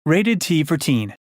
Rated T for Teen.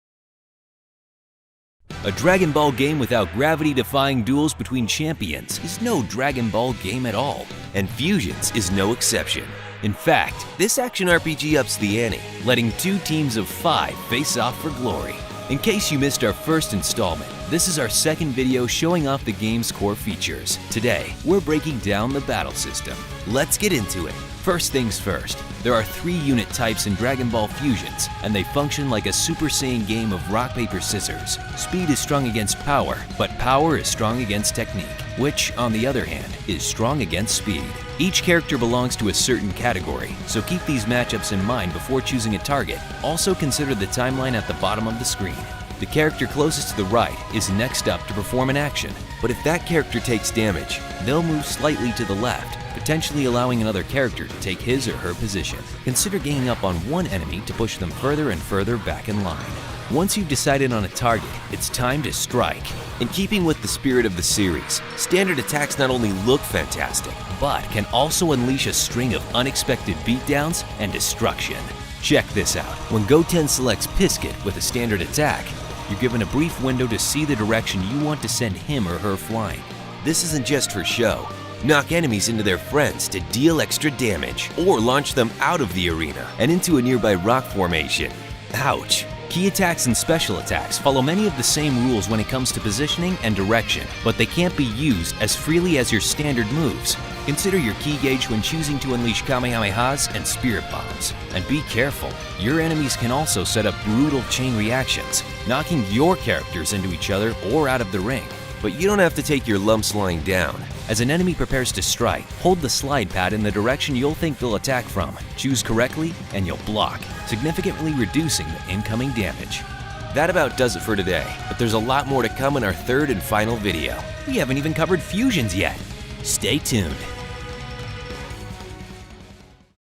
A Dragon Ball game without gravity-defying duels between champions is no Dragon Ball game at all, and Fusions is no exception. In fact, this action RPG ups the ante, letting 2 teams of 5 face off for glory. In case you missed our first installment, this is our second video showing off the game's core features. Today, we're breaking down the battle system. Let's get into it. First things first, there are 3 unit types in Dragon Ball Fusions, and they function like a Super Saiyan game of rock, paper, scissors. Speed is strong against power, but power is strong against technique, which, on the other hand, is strong against speed. Each character belongs to a certain category, so keep these matchups in mind before choosing a target. Also consider the timeline at the bottom of the screen. The character closest to the right is next up to perform an action, but if that character takes damage, they'll move slightly to the left, potentially allowing another character to take his or her position. Consider ganging up on one enemy to push them further and further back in line. Once you've decided on a target, it's time to strike. In keeping with the spirit of the series, standard attacks not only look fantastic, but can also unleash a string of unexpected beatdowns and destruction. Check this out. When Goten selects Pisket with a standard attack, you're given a brief window to see the direction you want to send him or her flying. This isn't just for show. Knock enemies into their friends to deal extra damage, or launch them out of the arena and into a nearby rock formation. Ouch! Key attacks and special attacks follow many of the same rules when it comes to positioning and direction, but they can't be used as freely as your standard moves. Consider your key gauge when choosing to unleash Kamehamehas and Spirit Bombs. And be careful, your enemies can also set up brutal chain reactions, knocking your characters into each other or out of the ring. But you don't have to take your lumps lying down. As an enemy prepares to strike, hold the slide pad in the direction you'll think they'll attack from. Choose correctly and you'll block, significantly reducing the incoming damage. That about does it for today, but there's a lot more to come in our third and final video. We haven't even covered Fusions yet. Stay tuned.